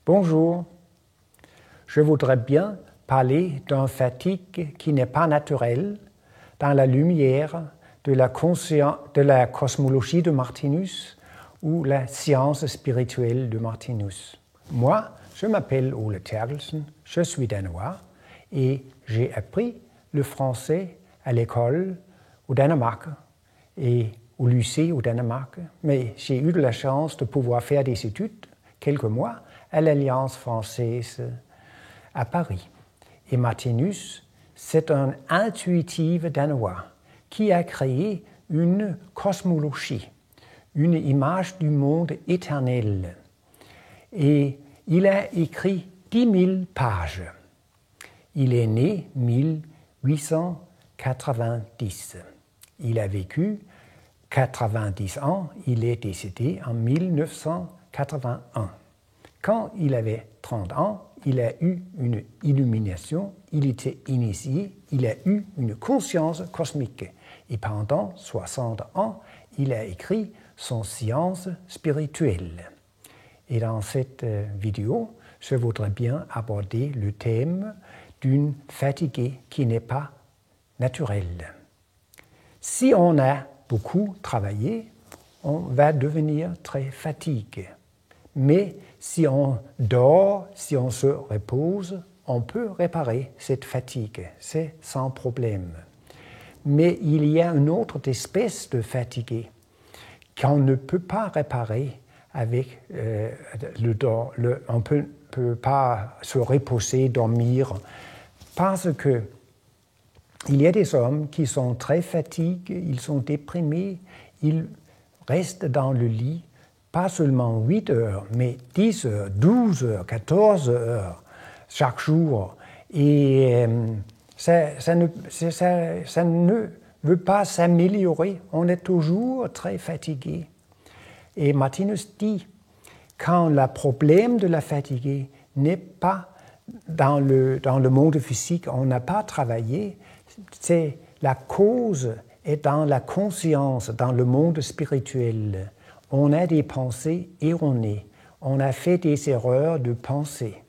Bonjour, je voudrais bien parler d'une fatigue qui n'est pas naturelle dans la lumière de la cosmologie de Martinus ou la science spirituelle de Martinus. Moi, je m'appelle Ole Terkelsen, je suis danois et j'ai appris le français à l'école au Danemark et au lycée au Danemark, mais j'ai eu de la chance de pouvoir faire des études, quelques mois, à l'Alliance française à Paris. Et Martinus, c'est un intuitif danois qui a créé une cosmologie, une image du monde éternel. Et il a écrit 10 000 pages. Il est né 1890. Il a vécu 90 ans, il est décédé en 1981. Quand il avait 30 ans, il a eu une illumination, il était initié, il a eu une conscience cosmique. Et pendant 60 ans, il a écrit son science spirituelle. Et dans cette vidéo, je voudrais bien aborder le thème d'une fatigue qui n'est pas naturelle. Si on a beaucoup travaillé, on va devenir très fatigué. Mais si on dort, si on se repose, on peut réparer cette fatigue, c'est sans problème. Mais il y a une autre espèce de fatigue qu'on ne peut pas réparer avec on ne peut pas se reposer, dormir, parce que il y a des hommes qui sont très fatigués, ils sont déprimés, ils restent dans le lit, pas seulement 8 heures, mais 10 heures, 12 heures, 14 heures chaque jour. Et ça ne veut pas s'améliorer, on est toujours très fatigué. Et Martinus dit, quand le problème de la fatigue n'est pas dans le monde physique, on n'a pas travaillé, c'est la cause est dans la conscience, dans le monde spirituel. On a des pensées erronées, on a fait des erreurs de pensée.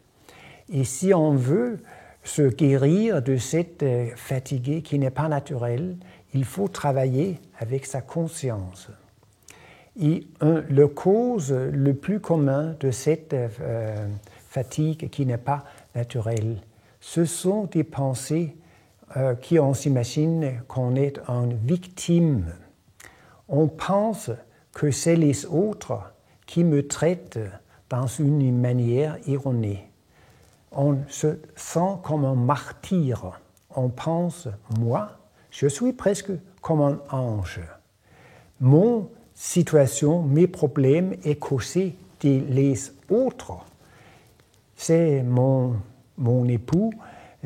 Et si on veut se guérir de cette fatigue qui n'est pas naturelle, il faut travailler avec sa conscience. Et le cause le plus commun de cette fatigue qui n'est pas naturelle, ce sont des pensées qui on s'imagine qu'on est une victime. On pense que c'est les autres qui me traitent dans une manière erronée. On se sent comme un martyr. On pense, moi, je suis presque comme un ange. Mon situation, mes problèmes est causé des autres. C'est mon époux,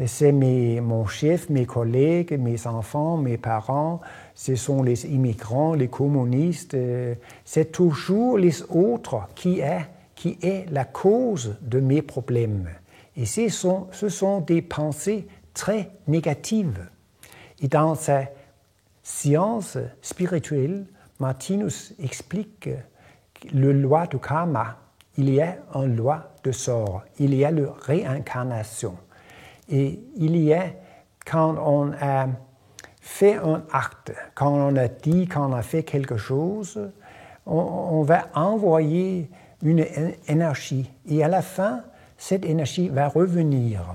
c'est mon chef, mes collègues, mes enfants, mes parents, ce sont les immigrants, les communistes. C'est toujours les autres qui est la cause de mes problèmes. Et ce sont des pensées très négatives. Et dans sa science spirituelle, Martinus explique la loi du karma. Il y a une loi de sort, il y a la réincarnation. Et il y a, quand on a fait un acte, quand on a dit qu'on a fait quelque chose, on va envoyer une énergie. Et à la fin, cette énergie va revenir.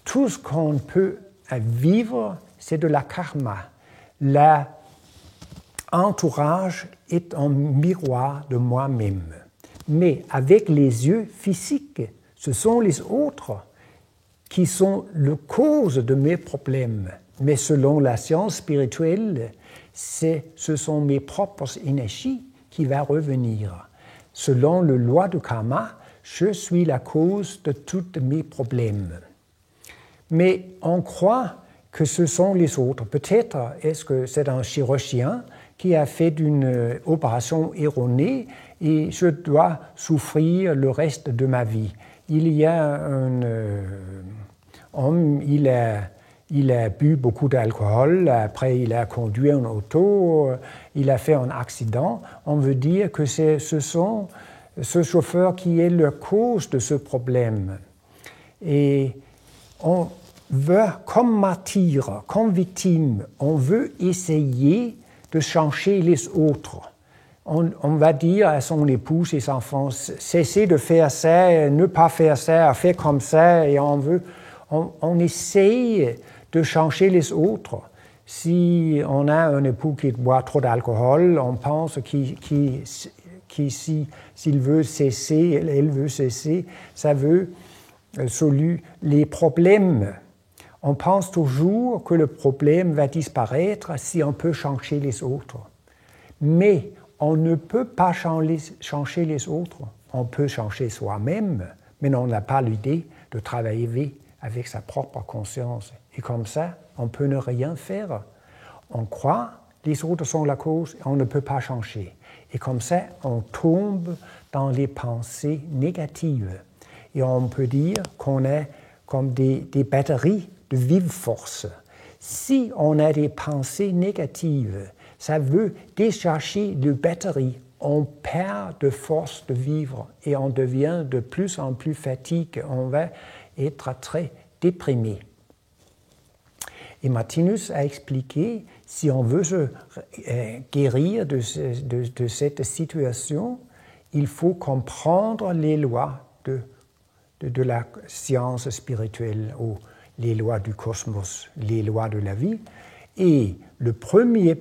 Tout ce qu'on peut vivre, c'est de la karma. L'entourage est un miroir de moi-même. Mais avec les yeux physiques, ce sont les autres qui sont la cause de mes problèmes. Mais selon la science spirituelle, ce sont mes propres énergies qui vont revenir. Selon la loi du karma, je suis la cause de tous mes problèmes. Mais on croit que ce sont les autres. Peut-être est-ce que c'est un chirurgien qui a fait une opération erronée et je dois souffrir le reste de ma vie. Il y a un homme, il a bu beaucoup d'alcool, après il a conduit une auto, il a fait un accident. On veut dire que ce sont ce chauffeur qui est la cause de ce problème. Et on veut, comme martyr, comme victime, on veut essayer de changer les autres. On va dire à son époux, ses enfants, cessez de faire ça, ne pas faire ça, faites comme ça, et on essaye de changer les autres. Si on a un époux qui boit trop d'alcool, on pense s'il veut cesser, elle veut cesser, ça veut résoudre les problèmes. On pense toujours que le problème va disparaître si on peut changer les autres. Mais on ne peut pas changer les autres. On peut changer soi-même, mais on n'a pas l'idée de travailler avec sa propre conscience. Et comme ça, on peut ne rien faire. On croit que les autres sont la cause, on ne peut pas changer. Et comme ça, on tombe dans les pensées négatives. Et on peut dire qu'on est comme des batteries de vive force. Si on a des pensées négatives, ça veut décharger les batteries. On perd de force de vivre et on devient de plus en plus fatigué. On va être très déprimé. Et Martinus a expliqué, si on veut se guérir de cette situation, il faut comprendre les lois de la science spirituelle ou les lois du cosmos, les lois de la vie. Et le premier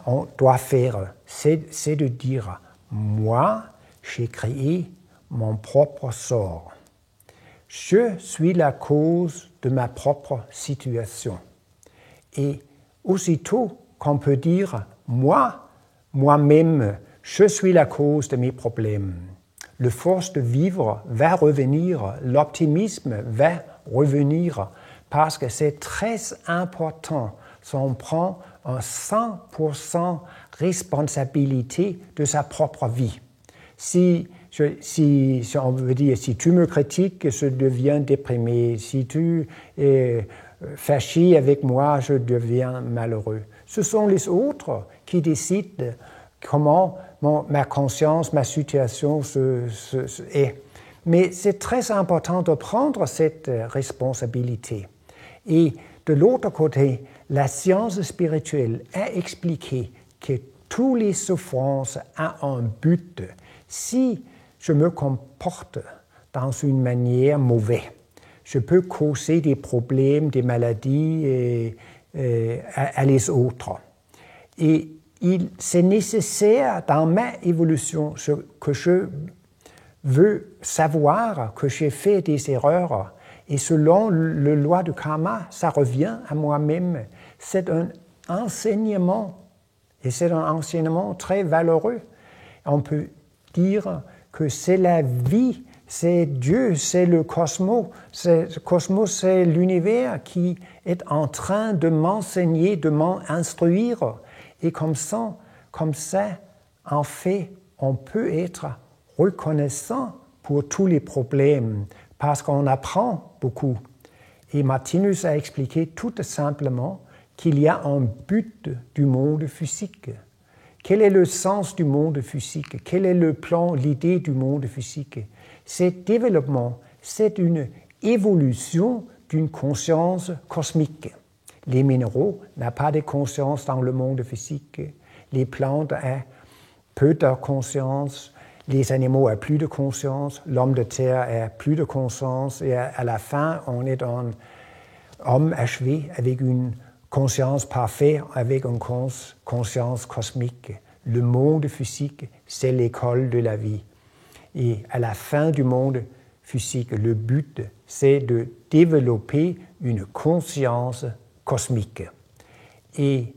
on doit faire, c'est de dire « Moi, j'ai créé mon propre sort. Je suis la cause de ma propre situation. » Et aussitôt qu'on peut dire « Moi-même, je suis la cause de mes problèmes », la force de vivre va revenir, l'optimisme va revenir, parce que c'est très important si on prend un 100% responsabilité de sa propre vie. Si on veut dire, si tu me critiques, je deviens déprimé. Si tu es fâché avec moi, je deviens malheureux. Ce sont les autres qui décident comment ma conscience, ma situation est. Mais c'est très important de prendre cette responsabilité. Et de l'autre côté, la science spirituelle a expliqué que toutes les souffrances ont un but. Si je me comporte dans une manière mauvaise, je peux causer des problèmes, des maladies à les autres. Et c'est nécessaire dans ma évolution que je veux savoir que j'ai fait des erreurs. Et selon la loi du karma, ça revient à moi-même. C'est un enseignement, et c'est un enseignement très valeureux. On peut dire que c'est la vie, c'est Dieu, c'est le cosmos. Le cosmos, c'est l'univers qui est en train de m'enseigner, de m'instruire. Et comme ça, en fait, on peut être reconnaissant pour tous les problèmes, parce qu'on apprend beaucoup. Et Martinus a expliqué tout simplement qu'il y a un but du monde physique. Quel est le sens du monde physique? Quel est le plan, l'idée du monde physique? C'est développement, c'est une évolution d'une conscience cosmique. Les minéraux n'ont pas de conscience dans le monde physique. Les plantes ont peu de conscience. Les animaux n'ont plus de conscience. L'homme de terre n'a plus de conscience. Et à la fin, on est un homme achevé avec une conscience parfaite, avec une conscience cosmique. Le monde physique, c'est l'école de la vie. Et à la fin du monde physique, le but, c'est de développer une conscience cosmique. Et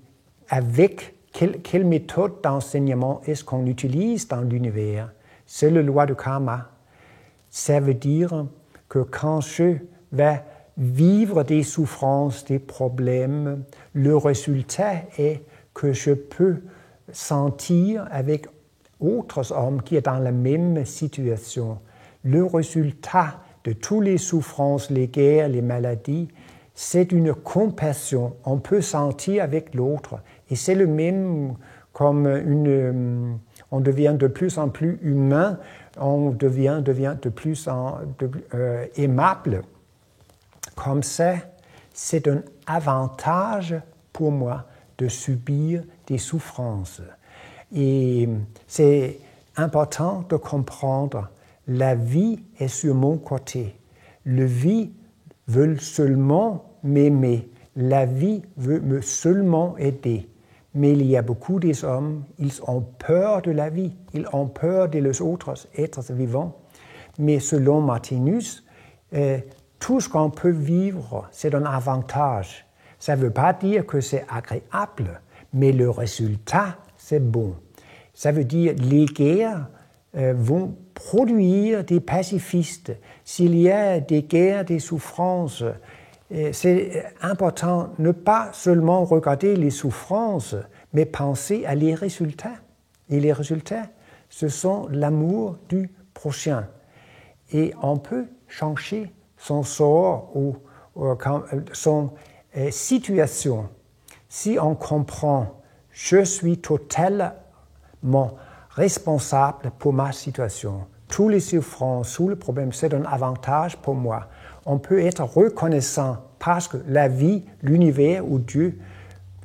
avec quelle méthode d'enseignement est-ce qu'on utilise dans l'univers? C'est la loi du karma. Ça veut dire que quand je vais vivre des souffrances, des problèmes, le résultat est que je peux sentir avec autres hommes qui sont dans la même situation. Le résultat de toutes les souffrances, les guerres, les maladies, c'est une compassion. On peut sentir avec l'autre. Et c'est le même comme on devient de plus en plus humain on devient de plus en aimable. Comme ça, c'est un avantage pour moi de subir des souffrances. Et c'est important de comprendre, la vie est sur mon côté. La vie veut seulement m'aimer. La vie veut me seulement aider. Mais il y a beaucoup des hommes, ils ont peur de la vie, ils ont peur des autres êtres vivants. Mais selon Martinus, tout ce qu'on peut vivre, c'est un avantage. Ça ne veut pas dire que c'est agréable, mais le résultat, c'est bon. Ça veut dire que les guerres vont produire des pacifistes. S'il y a des guerres, des souffrances, c'est important de ne pas seulement regarder les souffrances, mais penser à les résultats. Et les résultats, ce sont l'amour du prochain. Et on peut changer son sort ou son situation si on comprend « je suis totalement responsable pour ma situation ». Tous les souffrances, tous les problèmes, c'est un avantage pour moi. On peut être reconnaissant parce que la vie, l'univers ou Dieu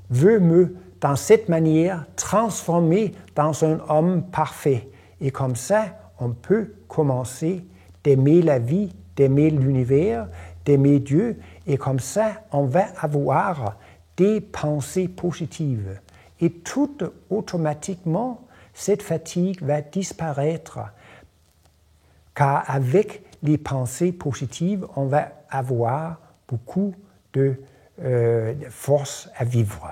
veut me, dans cette manière, transformer dans un homme parfait. Et comme ça, on peut commencer d'aimer la vie, d'aimer l'univers, d'aimer Dieu. Et comme ça, on va avoir des pensées positives. Et tout automatiquement, cette fatigue va disparaître. Car avec les pensées positives, on va avoir beaucoup de force à vivre.